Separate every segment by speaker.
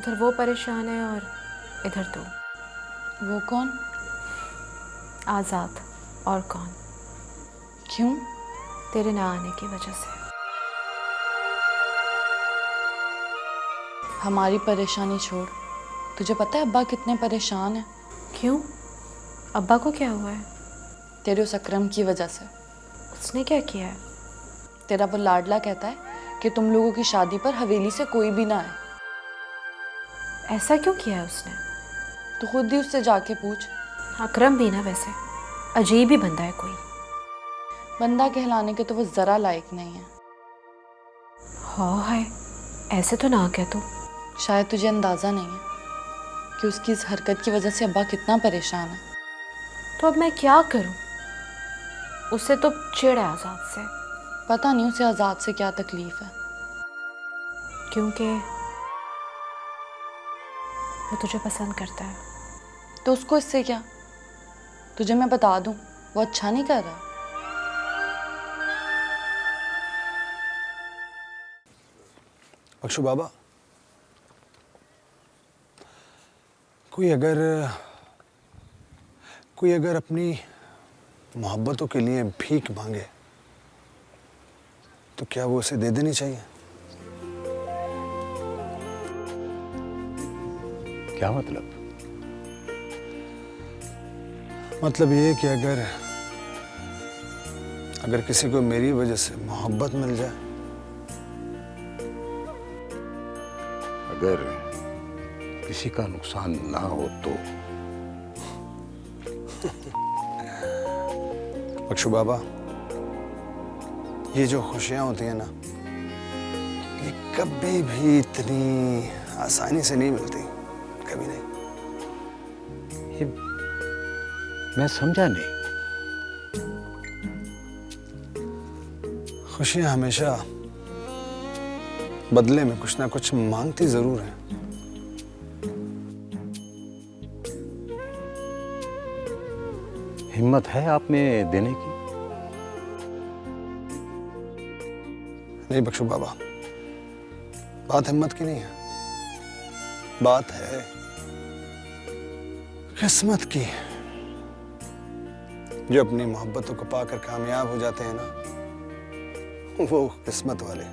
Speaker 1: उधर वो परेशान है और इधर तू।
Speaker 2: वो कौन?
Speaker 1: आज़ाद। और कौन?
Speaker 2: क्यों?
Speaker 1: तेरे ना आने की वजह से।
Speaker 2: हमारी परेशानी छोड़, तुझे पता है अब्बा कितने परेशान हैं?
Speaker 1: क्यों? अब्बा को क्या हुआ है?
Speaker 2: तेरे उस अकरम की वजह से।
Speaker 1: उसने क्या किया है?
Speaker 2: तेरा वो लाडला कहता है कि तुम लोगों की शादी पर हवेली से कोई भी ना आए।
Speaker 1: ऐसा क्यों किया है उसने?
Speaker 2: तो खुद ही उससे जाके पूछ।
Speaker 1: अकरम भी ना वैसे अजीब ही बंदा है कोई।
Speaker 2: बंदा कहलाने के तो वो ज़रा लायक नहीं है।
Speaker 1: हाँ है, ऐसे तो ना कह तू।
Speaker 2: शायद तुझे अंदाज़ा नहीं है कि उसकी इस हरकत की वजह से अब्बा कितना परेशान है।
Speaker 1: तो अब मैं क्या करूं? उससे तो चिढ़ है आज़ाद से।
Speaker 2: पता नहीं उसे आज़ाद से क्या तकलीफ है।
Speaker 1: क्योंकि वो तुझे पसंद करता है।
Speaker 2: तो उसको इससे क्या? तुझे मैं बता दूं, वो अच्छा नहीं कर रहा।
Speaker 3: अक्षु बाबा, कोई अगर अपनी मोहब्बतों के लिए भीख मांगे तो क्या वो उसे दे देनी चाहिए?
Speaker 4: क्या मतलब?
Speaker 3: मतलब ये कि अगर किसी को मेरी वजह से मोहब्बत मिल जाए,
Speaker 4: अगर किसी का नुकसान ना हो तो?
Speaker 3: अक्षु बाबा, ये जो खुशियां होती हैं ना, ये कभी भी इतनी आसानी से नहीं मिलती, कभी नहीं।
Speaker 4: ये मैं समझा नहीं।
Speaker 3: खुशियां हमेशा बदले में कुछ ना कुछ मांगती जरूर है।
Speaker 4: हिम्मत है आप में देने की?
Speaker 3: नहीं बख्शू बाबा, बात हिम्मत की नहीं है, बात है किस्मत की। जो अपनी मोहब्बतों को पाकर कामयाब हो जाते हैं ना, वो किस्मत वाले,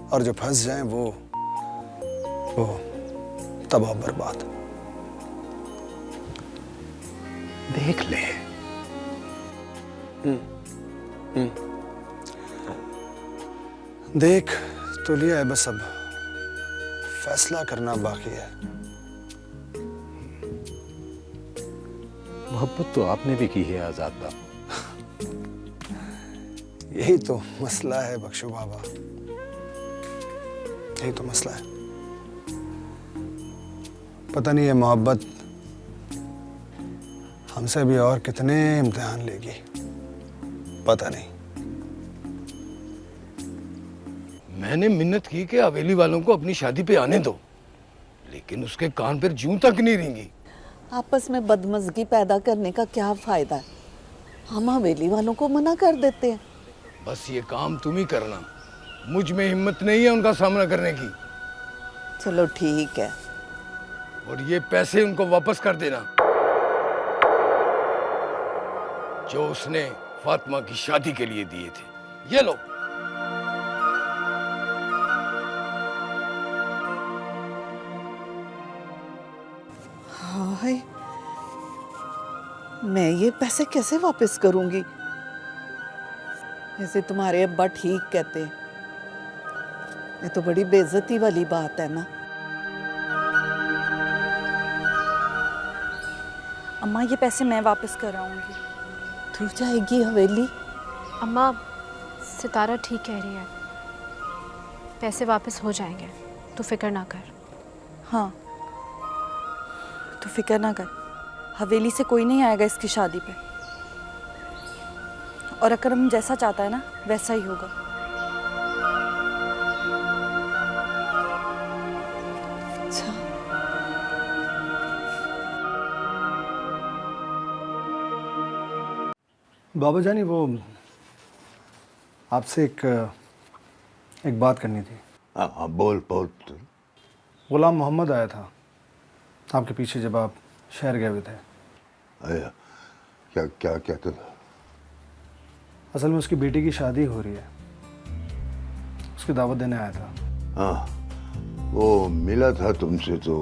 Speaker 3: और जो फंस जाएं वो तबाह बर्बाद।
Speaker 4: देख ले।
Speaker 3: देख तो लिया है, बस अब फैसला करना बाकी है।
Speaker 4: मोहब्बत तो आपने भी की है आजाद बाबू।
Speaker 3: यही तो मसला है बख्शू बाबा, यही तो मसला है। पता नहीं ये मोहब्बत हमसे भी और कितने इम्तिहान लेगी, पता नहीं।
Speaker 5: मैंने मिन्नत की कि हवेली वालों को अपनी शादी पे आने दो, लेकिन उसके कान पर जूं तक नहीं रेंगी।
Speaker 6: आपस में बदमज़गी पैदा करने का क्या फायदा है? हम हवेली वालों को मना कर देते हैं।
Speaker 5: बस ये काम तुम ही करना, मुझ में हिम्मत नहीं है उनका सामना करने की।
Speaker 6: चलो ठीक है।
Speaker 5: और ये पैसे उनको वापस कर देना जो उसने फातिमा की शादी के लिए दिए थे। ये लो।
Speaker 6: हाय, मैं ये पैसे कैसे वापस करूंगी? ऐसे तुम्हारे अब्बा ठीक कहते हैं, ये तो बड़ी बेइज्जती वाली बात है ना।
Speaker 2: अम्मा ये पैसे मैं वापस कराऊंगी।
Speaker 6: तू जाएगी हवेली?
Speaker 1: अम्मा, सितारा ठीक कह रही है, पैसे वापस हो जाएंगे, तू फिक्र ना कर।
Speaker 2: हाँ, तू फिक्र ना कर, हवेली से कोई नहीं आएगा इसकी शादी पे। और अकरम जैसा चाहता है ना वैसा ही होगा।
Speaker 6: अच्छा,
Speaker 3: बाबा जानी, वो आपसे एक बात करनी थी।
Speaker 4: हाँ हाँ, बोल बोल तू।
Speaker 3: गुलाम मोहम्मद आया था आपके पीछे जब आप शहर गए हुए थे।
Speaker 7: आया? क्या क्या कहता था?
Speaker 3: असल में उसकी बेटी की शादी हो रही है, उसकी दावत देने आया था।
Speaker 7: हाँ, वो मिला था तुमसे तो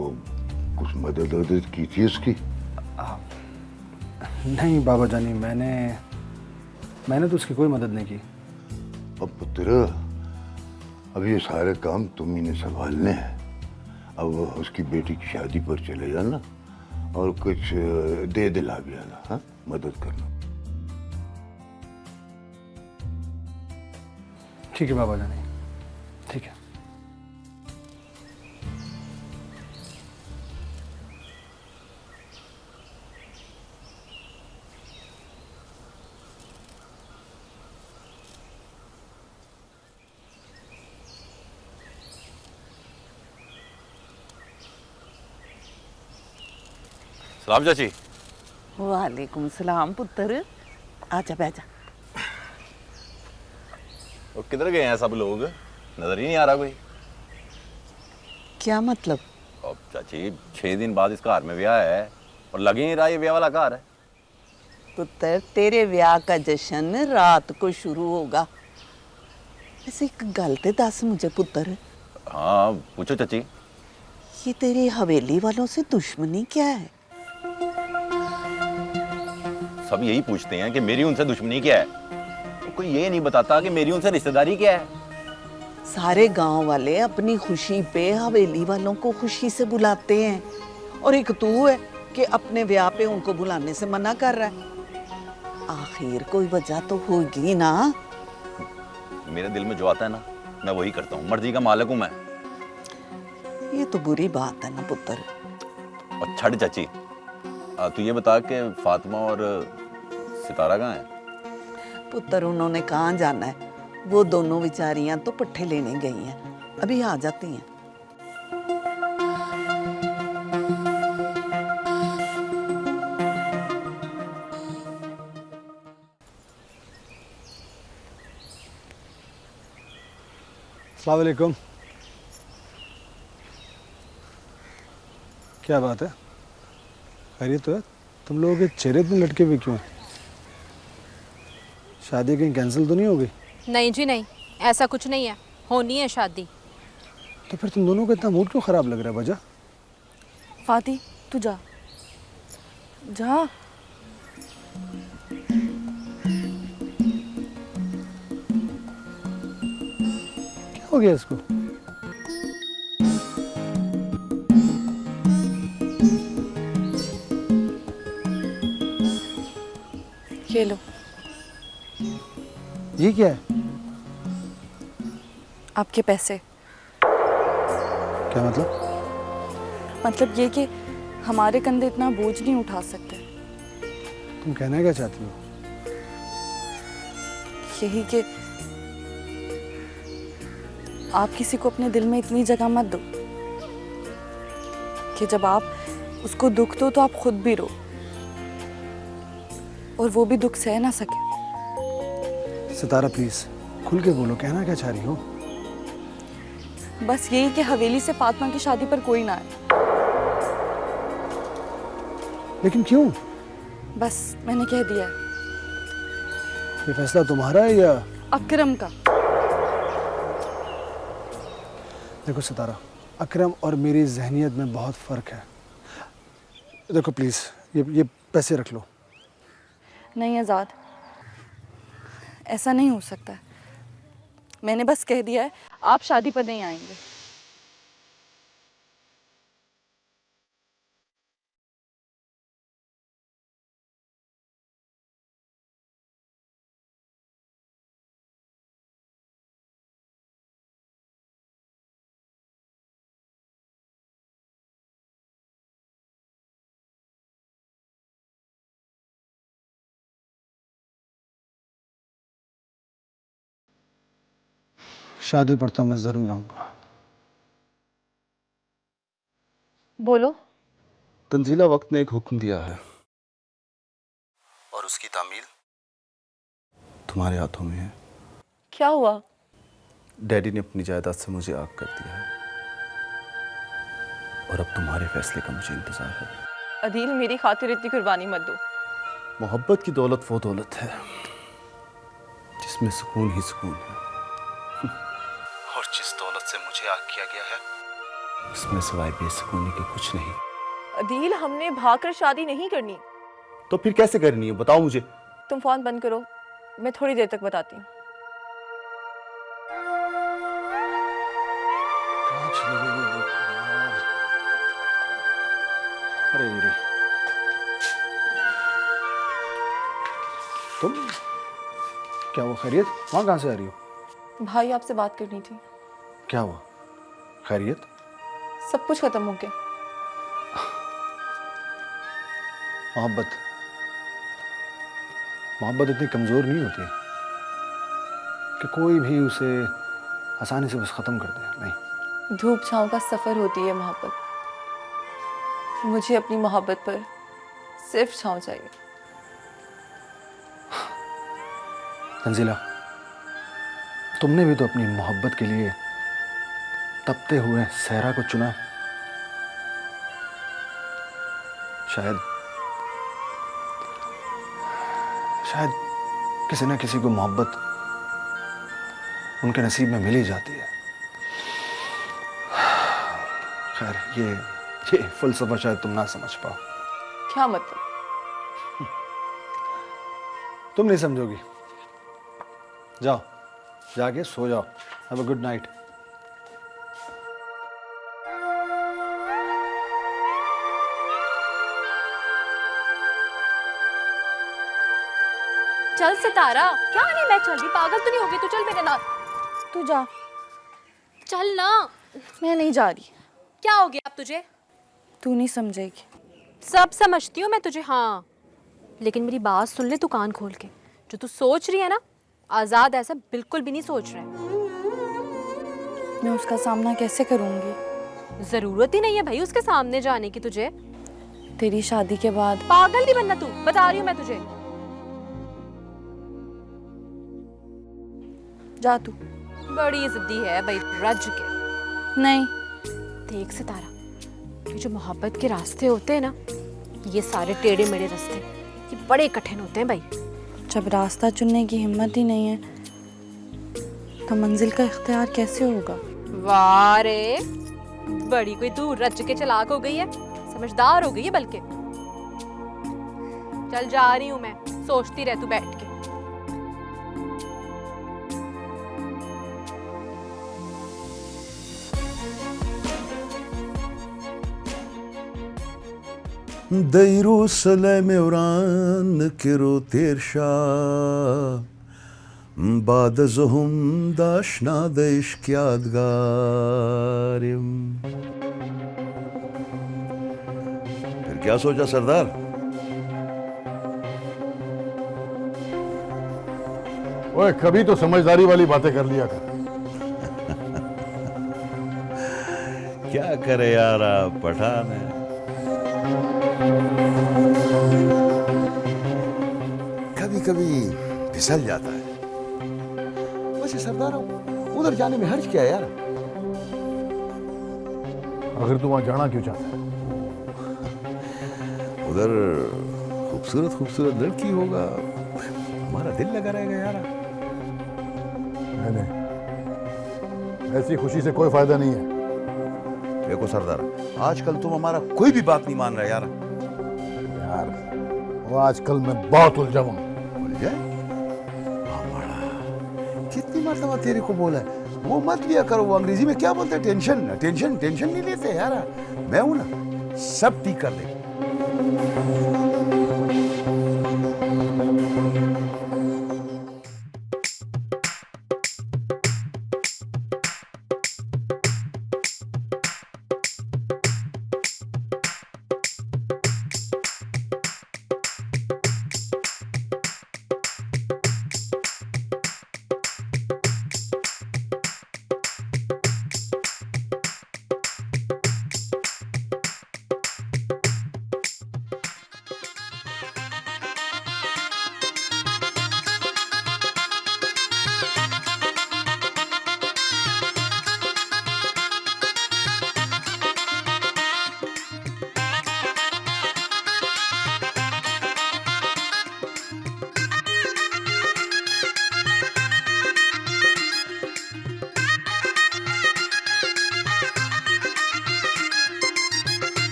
Speaker 7: कुछ मदद वदद की थी उसकी?
Speaker 3: नहीं बाबा जानी, मैंने तो उसकी कोई मदद नहीं की।
Speaker 7: अब पुत्र, अब ये सारे काम तुम ही ने संभालने हैं। अब उसकी बेटी की शादी पर चले जाना और कुछ दे दिला भी आना। हाँ, मदद करना।
Speaker 3: ठीक है बाबा जानी, ठीक है।
Speaker 8: सलाम चाची।
Speaker 6: वालेकुम सलाम पुत्र, आजा बैजा।
Speaker 8: वो किधर गए हैं सब लोग? नजर ही नहीं आ रहा कोई।
Speaker 6: क्या मतलब?
Speaker 8: अब चाची 6 दिन बाद इस घर में ब्याह है और लगे नहीं रहा ये ब्याह वाला घर है।
Speaker 6: पुत्र, तेरे ब्याह का जश्न रात को शुरू होगा। ऐसे एक गल ते दस मुझे पुत्र,
Speaker 8: हाँ पूछो चाची।
Speaker 6: ये तेरी हवेली वालों से दुश्मनी क्या है?
Speaker 8: सब यही पूछते हैं कि मेरी उनसे दुश्मनी क्या है, तो कोई ये नहीं बताता कि मेरी उनसे रिश्तेदारी क्या है।
Speaker 6: सारे गांव वाले अपनी खुशी पे हवेली वालों को खुशी से बुलाते हैं, और एक तू है कि अपने ब्याह पे उनको बुलाने से मना कर रहा है। आखिर कोई वजह तो होगी ना।
Speaker 8: मेरे दिल में जो आता है ना मैं वही करता हूँ, मर्जी का मालिक हूँ मैं।
Speaker 6: ये तो बुरी बात है ना पुत्र।
Speaker 8: और छड़ चाची, तू ये बता कि फातिमा और सितारा कहाँ है?
Speaker 6: पुत्र, उन्होंने कहाँ जाना है? वो दोनों बेचारियां तो पट्ठे लेने गई हैं, अभी आ जाती हैं।
Speaker 3: अस्सलाम वालेकुम। क्या बात है, खैरियत तो है? तुम लोगों के चेहरे इतने लटके हुए क्यों हैं? शादी कहीं कैंसिल तो नहीं हो गई?
Speaker 1: नहीं जी नहीं, ऐसा कुछ नहीं है, होनी है शादी।
Speaker 3: तो फिर तुम दोनों का इतना मूड क्यों खराब लग रहा है वजह?
Speaker 2: फाती, तू जा जा।
Speaker 3: क्या हो गया इसको?
Speaker 2: ये लो।
Speaker 3: ये क्या है?
Speaker 2: आपके पैसे।
Speaker 3: क्या मतलब?
Speaker 2: मतलब ये कि हमारे कंधे इतना बोझ नहीं उठा सकते।
Speaker 3: तुम कहना क्या चाहती हो?
Speaker 2: यही कि आप किसी को अपने दिल में इतनी जगह मत दो कि जब आप उसको दुख दो तो आप खुद भी रो और वो भी दुख सह ना सके।
Speaker 3: सितारा प्लीज खुल के बोलो, कहना क्या चाह रही हो?
Speaker 2: बस यही कि हवेली से फातिमा की शादी पर कोई ना आए।
Speaker 3: लेकिन क्यों?
Speaker 2: बस मैंने कह दिया है।
Speaker 3: ये फैसला तुम्हारा है या
Speaker 2: अकरम का?
Speaker 3: देखो सितारा, अकरम और मेरी जहनियत में बहुत फ़र्क है। देखो प्लीज़ ये पैसे रख लो।
Speaker 2: नहीं आज़ाद, ऐसा नहीं हो सकता। मैंने बस कह दिया है, आप शादी पर नहीं आएंगे।
Speaker 3: शादी पर तो मैं ज़रूर आऊँगा।
Speaker 2: बोलो।
Speaker 9: तंजीला वक्त ने एक हुक्म दिया है
Speaker 3: और उसकी तामील तुम्हारे हाथों में है।
Speaker 2: क्या हुआ?
Speaker 9: डैडी ने अपनी जायदाद से मुझे आग कर दिया है। और अब तुम्हारे फैसले का मुझे इंतजार है।
Speaker 2: अदील, मेरी खातिर इतनी कुर्बानी मत दो।
Speaker 9: मोहब्बत की दौलत वो दौलत है जिसमें सुकून ही सुकून है, और जिस दौलत से मुझे आग किया गया है उसमें सिवाय बेसुकूनी के कुछ नहीं।
Speaker 2: अदील, हमने भागकर शादी नहीं करनी।
Speaker 9: तो फिर कैसे करनी है, बताओ मुझे।
Speaker 2: तुम फोन बंद करो, मैं थोड़ी देर तक बताती हूँ।
Speaker 3: अरे रे, तुम क्या हुआ, खैरियत? वहाँ कहाँ से आ रही हो?
Speaker 2: भाई, आपसे बात करनी थी।
Speaker 3: क्या हुआ, खैरियत?
Speaker 2: सब कुछ खत्म हो गया।
Speaker 3: मोहब्बत मोहब्बत इतनी कमज़ोर नहीं होती कि कोई भी उसे आसानी से बस ख़त्म कर दे। नहीं,
Speaker 2: धूप छाँव का सफ़र होती है मोहब्बत। मुझे अपनी मोहब्बत पर सिर्फ छाँव चाहिए।
Speaker 3: तंजीला, तुमने भी तो अपनी मोहब्बत के लिए तपते हुए सहरा को चुना। शायद शायद किसी न किसी को मोहब्बत उनके नसीब में मिल ही जाती है। खैर, ये फलसफा शायद तुम ना समझ पाओ।
Speaker 2: क्या मतलब?
Speaker 3: तुम नहीं समझोगी। जाओ, जाके सो जाओ। Have a good night.
Speaker 1: चल सितारा, क्या नहीं मैं चल रही, पागल तो नहीं होगी तू? चल मेरे साथ,
Speaker 2: तू जा।
Speaker 1: चल ना।
Speaker 2: मैं नहीं जा रही।
Speaker 1: क्या हो गया अब तुझे?
Speaker 2: तू नहीं समझेगी।
Speaker 1: सब समझती हूँ मैं तुझे, हाँ, लेकिन मेरी बात सुन ले तू कान खोल के। जो तू सोच रही है ना, आज़ाद ऐसा बिल्कुल भी नहीं सोच रहा है।
Speaker 2: मैं उसका सामना कैसे करूँगी?
Speaker 1: ज़रूरत ही नहीं है भाई उसके सामने जाने की तुझे।
Speaker 2: तेरी शादी के बाद।
Speaker 1: पागल नहीं बनना तू, बता रही हूँ मैं तुझे।
Speaker 2: जा तू।
Speaker 1: बड़ी जिद्दी है भाई, रज के।
Speaker 2: नहीं।
Speaker 1: देख सितारा, ये जो मोहब्बत के रास्ते होते हैं ना, ये सारे टेढ़े मेढ़े रास्ते, ये बड़े कठिन होते हैं भाई।
Speaker 2: जब रास्ता चुनने की हिम्मत ही नहीं है तो मंजिल का इख्तियार कैसे होगा?
Speaker 1: वाह रे, बड़ी कोई तू रच के चलाक हो गई है, समझदार हो गई है बल्कि। चल जा रही हूँ मैं, सोचती रह तू बैठ के।
Speaker 10: Deyru mevran kiro tersha Bad zuhum dashna desh yadgarim। फिर क्या सोचा सरदार?
Speaker 5: ओए, कभी तो समझदारी वाली बातें कर लिया कर।
Speaker 10: क्या करे यार, पठान है। कभी कभी फिसल जाता है। वैसे सरदार, उधर जाने में हर्ज क्या है यार?
Speaker 5: आखिर तू वहां जाना क्यों चाहता है?
Speaker 10: उधर खूबसूरत खूबसूरत लड़की होगा, हमारा दिल लगा रहेगा यार।
Speaker 5: नहीं, ऐसी खुशी से कोई फायदा नहीं है।
Speaker 10: देखो सरदार, आजकल तुम हमारा कोई भी बात नहीं मान रहे यार।
Speaker 5: यार, वो आजकल मैं बहुत उलझा हूं।
Speaker 10: उलझा? कितनी मर्तबा तेरे को बोला है वो मत लिया करो। वो अंग्रेजी में क्या बोलते हैं? टेंशन टेंशन टेंशन नहीं लेते यार। मैं हूं ना, सब ठीक कर देगा।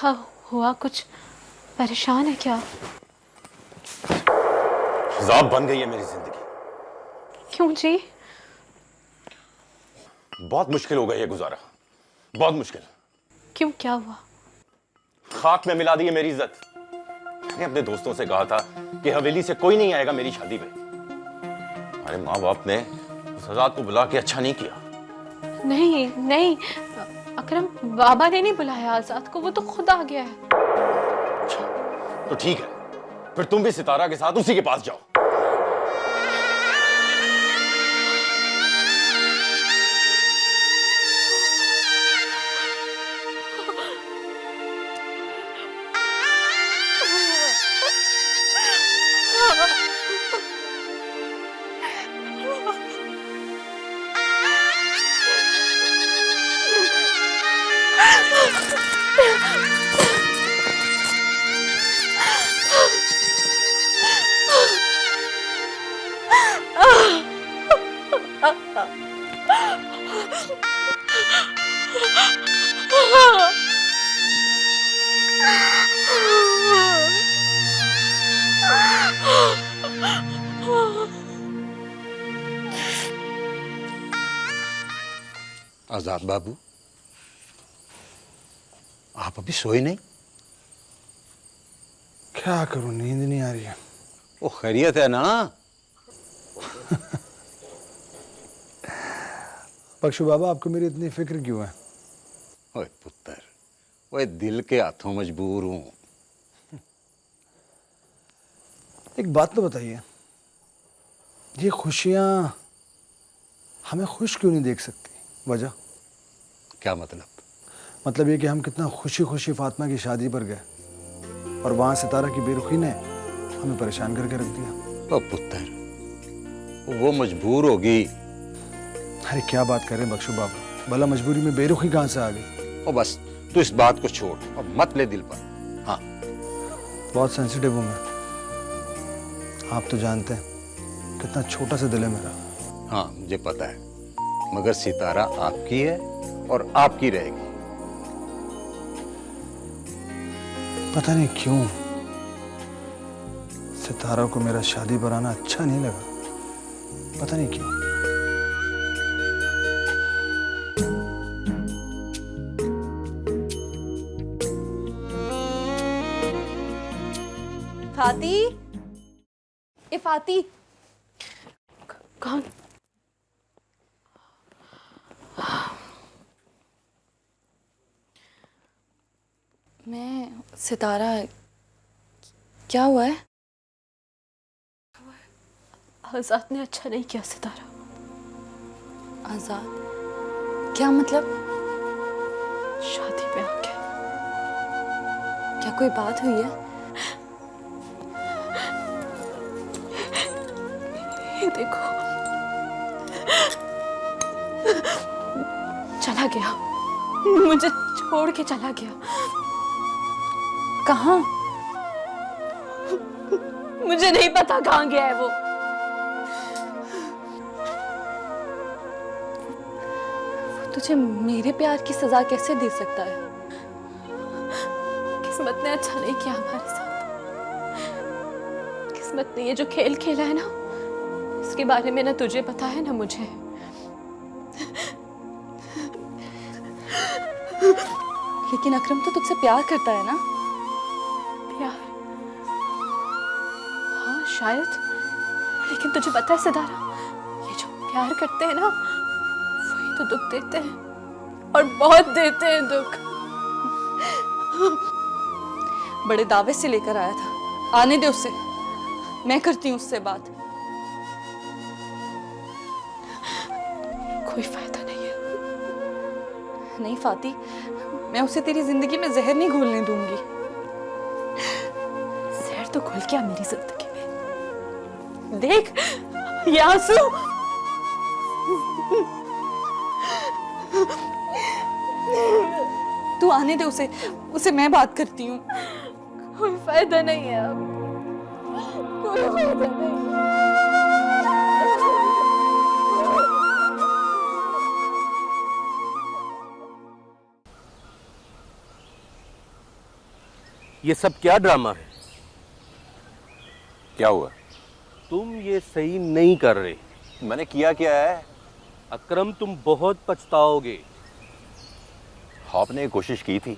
Speaker 1: क्या हुआ? कुछ परेशान है क्या?
Speaker 8: अजाब बन गई है मेरी जिंदगी।
Speaker 1: क्यों जी?
Speaker 8: बहुत मुश्किल हो गई है गुजारा, बहुत मुश्किल।
Speaker 1: क्यों, क्या हुआ?
Speaker 8: खाक में मिला दी है मेरी इज्जत। मैंने अपने दोस्तों से कहा था कि हवेली से कोई नहीं आएगा मेरी शादी पे। हमारे माँ बाप ने उस आजाद को बुला के अच्छा नहीं किया।
Speaker 1: नहीं नहीं, अकरम बाबा ने नहीं बुलाया आजाद को, वो तो खुद आ गया है।
Speaker 8: तो ठीक है, फिर तुम भी सितारा के साथ उसी के पास जाओ।
Speaker 4: आजाद बाबू, आप अभी सोए नहीं?
Speaker 3: क्या करूं, नींद नहीं आ रही है।
Speaker 4: वो खैरियत है ना?
Speaker 3: बख्शू बाबा, आपको मेरी इतनी फिक्र क्यों है?
Speaker 4: ओए पुत्र, ओए दिल के हाथों मजबूर हूं।
Speaker 3: एक बात तो बताइए, ये खुशियां हमें खुश क्यों नहीं देख सकती? वजह
Speaker 4: क्या मतलब?
Speaker 3: मतलब ये कि हम कितना खुशी खुशी फातिमा की शादी पर गए और वहाँ सितारा की बेरुखी ने हमें परेशान करके रख दिया।
Speaker 4: ओ पुत्र, वो मजबूर होगी।
Speaker 3: अरे क्या बात कर रहे हैं बख्शू बाबा, भला मजबूरी में बेरुखी कहाँ से आ गई?
Speaker 4: ओ बस तू इस बात को छोड़ और मत ले दिल पर। हाँ,
Speaker 3: बहुत सेंसिटिव हूँ मैं, आप तो जानते हैं कितना छोटा सा दिल है मेरा।
Speaker 4: हाँ मुझे पता है, मगर सितारा आपकी है और आपकी रहेगी।
Speaker 3: पता नहीं क्यों सितारा को मेरा शादी पर आना अच्छा नहीं लगा, पता नहीं क्यों।
Speaker 2: फाती, ए फाती।
Speaker 1: कौन?
Speaker 2: मैं सितारा। क्या हुआ है?
Speaker 1: आजाद ने अच्छा नहीं किया सितारा।
Speaker 2: आजाद? क्या मतलब?
Speaker 1: शादी पे आके।
Speaker 2: क्या कोई बात हुई है?
Speaker 1: ये देखो, चला गया, मुझे छोड़ के चला गया।
Speaker 2: कहाँ?
Speaker 1: मुझे नहीं पता कहाँ गया है वो।
Speaker 2: तुझे मेरे प्यार की सजा कैसे दे सकता है?
Speaker 1: किस्मत ने अच्छा नहीं किया हमारे साथ। किस्मत ने ये जो खेल खेला है ना, इसके बारे में ना तुझे पता है ना मुझे।
Speaker 2: लेकिन अकरम तो तुझसे प्यार करता है ना?
Speaker 1: प्यार? हाँ शायद, लेकिन तुझे पता है सितारा, ये जो प्यार करते हैं ना, वही तो दुख देते हैं, और बहुत देते हैं दुख।
Speaker 2: बड़े दावे से लेकर आया था, आने दे उसे, मैं करती हूँ उससे बात।
Speaker 1: कोई फायदा नहीं है।
Speaker 2: नहीं फाती, मैं उसे तेरी जिंदगी में जहर नहीं घोलने दूंगी।
Speaker 1: जहर तो घुल गया मेरी जिंदगी में। देख ये आंसू।
Speaker 2: तू आने दे उसे, उसे मैं बात करती हूँ।
Speaker 1: कोई फायदा नहीं है अब, कोई फायदा नहीं।
Speaker 9: ये सब क्या ड्रामा है?
Speaker 8: क्या हुआ?
Speaker 9: तुम ये सही नहीं कर रहे।
Speaker 8: मैंने किया क्या है?
Speaker 9: अकरम, तुम बहुत पछताओगे।
Speaker 8: आपने एक कोशिश की थी,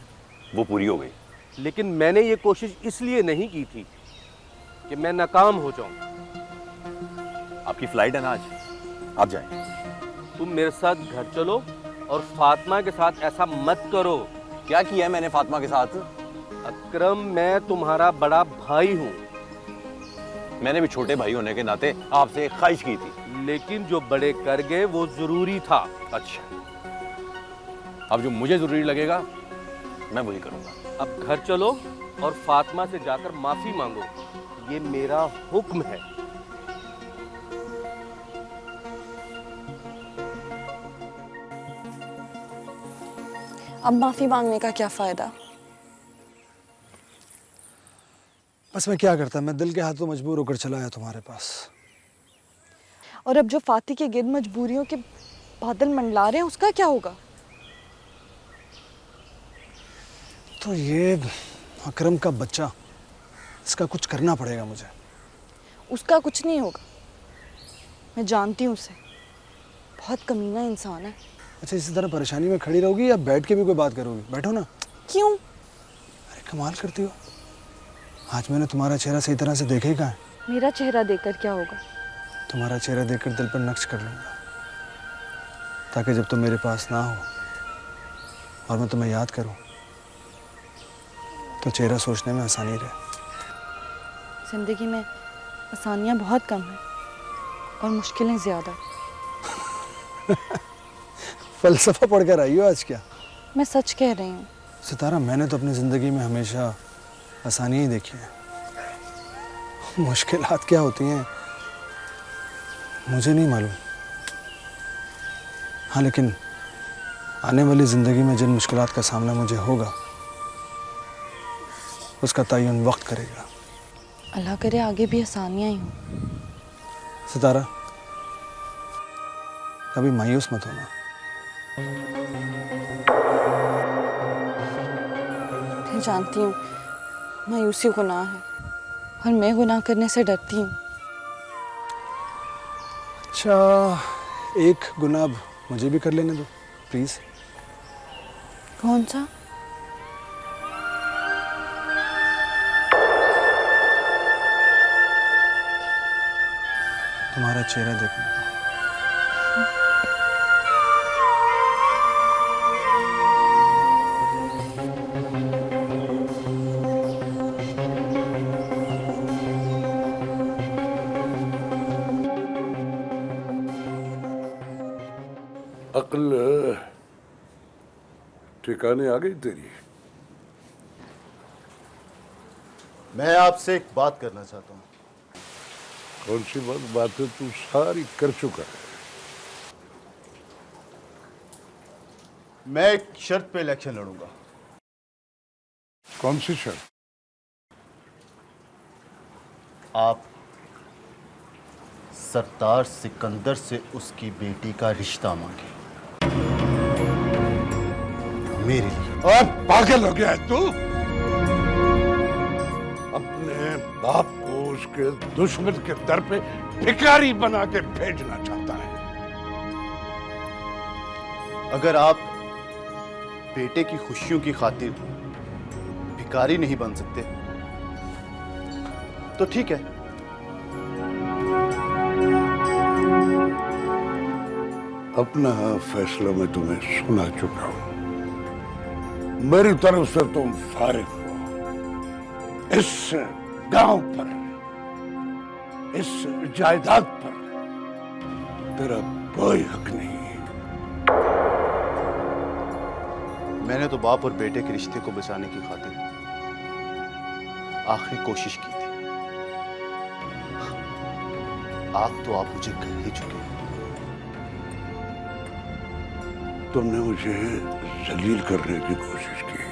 Speaker 8: वो पूरी हो गई।
Speaker 9: लेकिन मैंने ये कोशिश इसलिए नहीं की थी कि मैं नाकाम हो जाऊं।
Speaker 8: आपकी फ्लाइट है ना आज, आप जाएं।
Speaker 9: तुम मेरे साथ घर चलो और फातिमा के साथ ऐसा मत करो।
Speaker 8: क्या किया है मैंने फातिमा के साथ?
Speaker 9: अकरम, मैं तुम्हारा बड़ा भाई हूँ।
Speaker 8: मैंने भी छोटे भाई होने के नाते आपसे एक ख्वाहिश की थी।
Speaker 9: लेकिन जो बड़े कर गए वो जरूरी था।
Speaker 8: अच्छा, अब जो मुझे जरूरी लगेगा मैं वही करूंगा।
Speaker 9: अब घर चलो और फातिमा से जाकर माफी मांगो। ये मेरा हुक्म है।
Speaker 2: अब माफी मांगने का क्या फायदा?
Speaker 3: बस मैं क्या करता, मैं दिल के हाथों मजबूर होकर चला आया तुम्हारे पास।
Speaker 2: और अब जो फाती के गिर्द मजबूरियों के बादल मंडला रहे हैं, उसका क्या होगा?
Speaker 3: तो ये अकरम का बच्चा, इसका कुछ करना पड़ेगा मुझे।
Speaker 2: उसका कुछ नहीं होगा, मैं जानती हूँ उसे। बहुत कमीना इंसान है।
Speaker 3: अच्छा, इसी तरह परेशानी में खड़ी रहोगी या बैठ के भी कोई बात करोगी? बैठो ना।
Speaker 2: क्यों?
Speaker 3: अरे कमाल करती हो, आज मैंने तुम्हारा चेहरा सही तरह से देखा ही कहाँ है।
Speaker 2: मेरा चेहरा देखकर क्या होगा?
Speaker 3: तुम्हारा चेहरा देखकर दिल पर नक्श कर लूँगा, ताकि जब तुम मेरे पास ना हो और मैं तुम्हें याद करूँ तो चेहरा सोचने में आसानी रहे।
Speaker 2: जिंदगी में आसानियाँ बहुत कम हैं और मुश्किलें ज़्यादा।
Speaker 3: फलसफा पढ़कर आई हो आज क्या?
Speaker 2: मैं सच कह रही हूँ।
Speaker 3: सितारा, मैंने तो अपनी ज़िंदगी में हमेशा आसानियाँ ही देखी हैं। मुश्किलात क्या होती हैं मुझे नहीं मालूम। हाँ, लेकिन आने वाली ज़िंदगी में जिन मुश्किलात का सामना मुझे होगा उसका तयन वक्त करेगा।
Speaker 2: अल्लाह करे आगे भी आसानियाँ ही हों।
Speaker 3: सितारा, कभी मायूस मत होना।
Speaker 2: मैं जानती हूँ मायूसी गुनाह है और मैं गुनाह करने से डरती हूँ।
Speaker 3: अच्छा, एक गुनाह मुझे भी कर लेने दो प्लीज़।
Speaker 2: कौन सा?
Speaker 3: तुम्हारा चेहरा देखने का।
Speaker 10: अक्ल ठिकाने आ गई तेरी?
Speaker 11: मैं आपसे एक बात करना चाहता हूँ।
Speaker 10: कौन सी बातें तू सारी कर चुका है।
Speaker 11: मैं एक शर्त पे इलेक्शन लड़ूंगा।
Speaker 10: कौन सी शर्त?
Speaker 11: आप सरदार सिकंदर से उसकी बेटी का रिश्ता मांगे मेरे लिए।
Speaker 10: और पागल हो गया है तू? अपने बाप को उसके दुश्मन के दर पे भिखारी बना के भेजना चाहता है।
Speaker 11: अगर आप बेटे की खुशियों की खातिर भिखारी नहीं बन सकते तो ठीक है।
Speaker 10: अपना फैसला मैं तुम्हें सुना चुका हूं। मेरी तरफ से तुम फारिग हो। इस गांव पर, इस जायदाद पर तेरा कोई हक नहीं।
Speaker 11: मैंने तो बाप और बेटे के रिश्ते को बचाने की खातिर आखिरी कोशिश की थी। आग तो आप मुझे कर ही चुके हैं।
Speaker 10: तुमने मुझे जलील करने की कोशिश की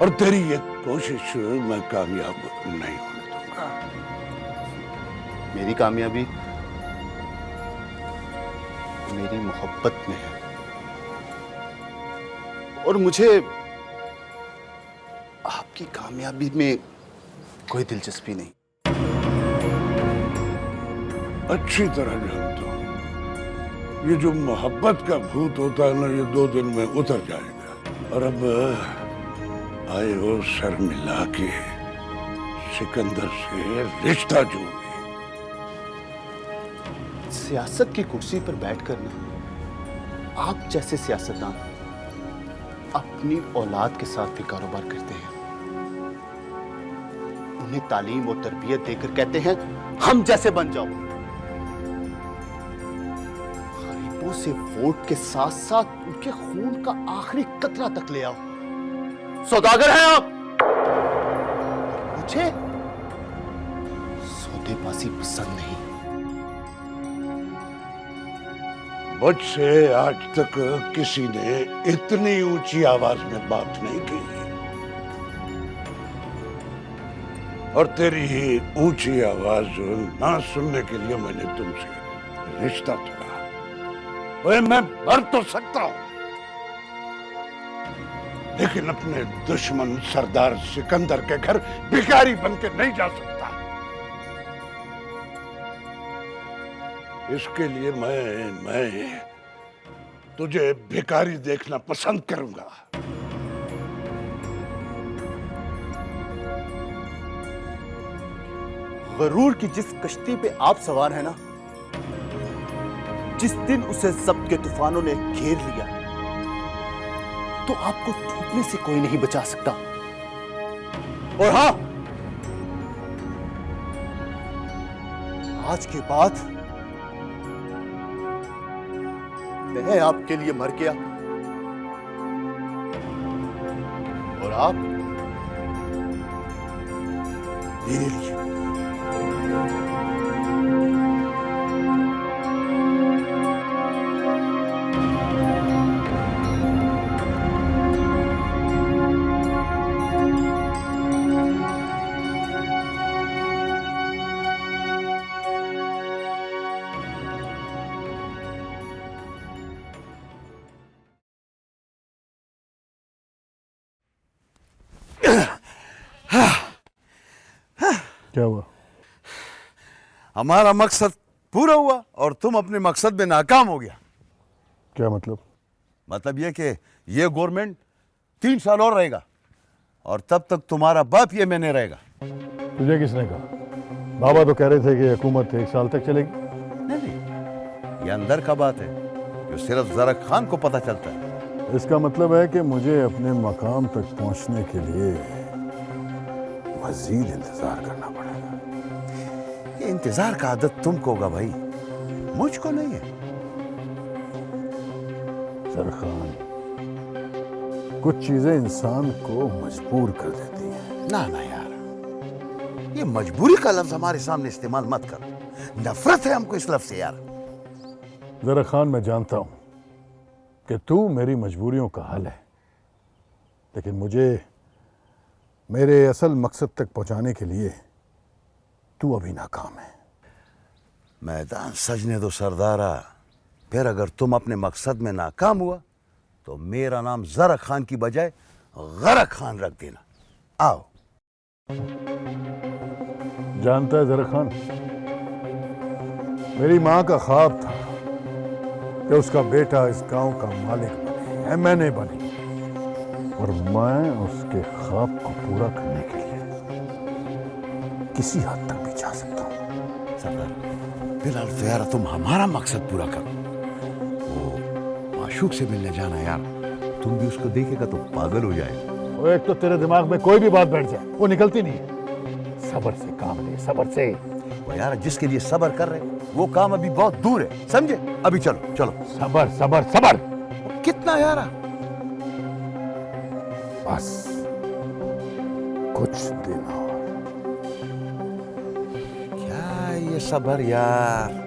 Speaker 10: और तेरी ये कोशिश मैं कामयाब नहीं होने दूंगा।
Speaker 11: मेरी कामयाबी मेरी मोहब्बत में है और मुझे आप आपकी कामयाबी में कोई दिलचस्पी नहीं।
Speaker 10: अच्छी तरह जानता हूं, ये जो मोहब्बत का भूत होता है ना, ये 2 दिन में उतर जाएगा। और अब आए हो सर मिला के सिकंदर से रिश्ता जोड़ने।
Speaker 11: सियासत की कुर्सी पर बैठकर ना आप जैसे सियासतदान अपनी औलाद के साथ भी कारोबार करते हैं। उन्हें तालीम और तरबियत देकर कहते हैं हम जैसे बन जाओ। गरीबों से वोट के साथ साथ उनके खून का आखिरी कतरा तक ले आओ। सौदागर हैं आप। मुझे सौदेबाजी पसंद नहीं।
Speaker 10: मुझसे आज तक किसी ने इतनी ऊंची आवाज में बात नहीं की, और तेरी ही ऊंची आवाज ना सुनने के लिए मैंने तुमसे रिश्ता तोड़ा। ओए, मैं मर तो सकता हूं, लेकिन अपने दुश्मन सरदार सिकंदर के घर भिखारी बनकर नहीं जा सकता। इसके लिए मैं तुझे भिखारी देखना पसंद करूंगा।
Speaker 11: गरूर की जिस कश्ती पे आप सवार हैं ना, जिस दिन उसे जब्त के तूफानों ने घेर लिया, तो आपको डूबने से कोई नहीं बचा सकता। और हां, आज के बाद मैं आपके लिए मर गया और आप मेरे लिए।
Speaker 10: क्या हुआ?
Speaker 5: हमारा मकसद पूरा हुआ और तुम अपने मकसद में नाकाम हो गया।
Speaker 10: क्या मतलब?
Speaker 5: मतलब यह कि ये गवर्नमेंट 3 साल और रहेगा और तब तक तुम्हारा बाप ये में नहीं रहेगा।
Speaker 10: तुझे किसने कहा? बाबा तो कह रहे थे कि हुकूमत 1 साल तक चलेगी।
Speaker 5: नहीं, ये अंदर का बात है जो सिर्फ ज़रक खान को पता चलता है।
Speaker 10: इसका मतलब है कि मुझे अपने मकाम तक पहुंचने के लिए मजीद इंतजार करना पड़ेगा।
Speaker 5: ये इंतजार का आदत तुमको होगा भाई, मुझको नहीं है।
Speaker 10: सरखान, कुछ चीजें इंसान को मजबूर कर देती हैं।
Speaker 5: ना ना यार, ये मजबूरी का लफ्ज हमारे सामने इस्तेमाल मत कर। नफरत है हमको इस लफ्ज से यार।
Speaker 10: जरा खान, मैं जानता हूं कि तू मेरी मजबूरियों का हल है, लेकिन मुझे मेरे असल मकसद तक पहुंचाने के लिए तू अभी नाकाम है।
Speaker 5: मैदान सजने दो सरदारा, फिर अगर तुम अपने मकसद में नाकाम हुआ तो मेरा नाम ज़रक खान की बजाय गरक खान रख देना। आओ।
Speaker 10: जानता है जरा खान, मेरी मां का ख्वाब था कि उसका बेटा इस गांव का मालिक बने, एमएनए बने, और मैं उसके ख्वाब को पूरा करने के लिए किसी हद तक भी जा सकता हूं।
Speaker 5: सरदार, फिलहाल तो यार तुम हमारा मकसद पूरा करो। वो माशूक से मिलने जाना यार, तुम भी उसको देखेगा तो पागल हो जाएगा।
Speaker 10: वो एक तो तेरे दिमाग में कोई भी बात बैठ जाए वो निकलती नहीं है। सब्र से काम ले, सब्र से।
Speaker 5: वो यार जिसके लिए सब्र कर रहे वो काम अभी बहुत दूर है, समझे? अभी चलो चलो।
Speaker 10: सब्र सब्र सब्र।
Speaker 5: कितना यार?
Speaker 10: बस कुछ दिन और।
Speaker 5: क्या ये सब्र यार?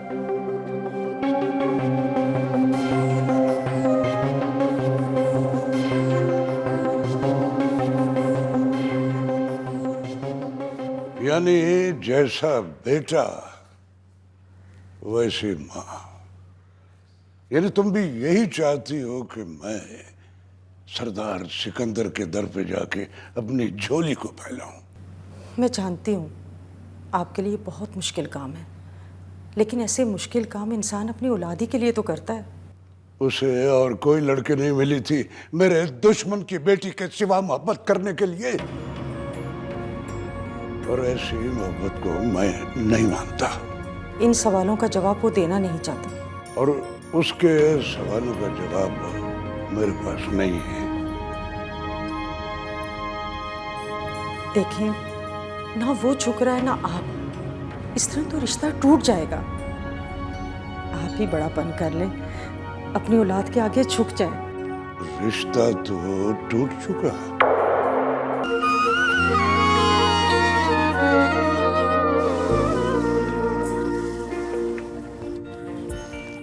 Speaker 10: यानी जैसा बेटा वैसी मां। यानी तुम भी यही चाहती हो कि मैं सरदार सिकंदर के दर पे जाके अपनी झोली को फैलाऊं।
Speaker 12: मैं जानती हूँ आपके लिए बहुत मुश्किल काम है, लेकिन ऐसे मुश्किल काम इंसान अपनी औलादी के लिए तो करता है।
Speaker 10: उसे और कोई लड़के नहीं मिली थी मेरे दुश्मन की बेटी के सिवा मोहब्बत करने के लिए, और ऐसी मोहब्बत को मैं नहीं मानता।
Speaker 12: इन सवालों का जवाब वो देना नहीं चाहता,
Speaker 10: और उसके सवालों का जवाब मेरे पास नहीं है।
Speaker 12: देखिए, ना वो झुक रहा है ना आप। इस तरह तो रिश्ता टूट जाएगा। आप ही बड़ापन कर ले, अपनी औलाद के आगे झुक जाए।
Speaker 10: रिश्ता तो टूट चुका है।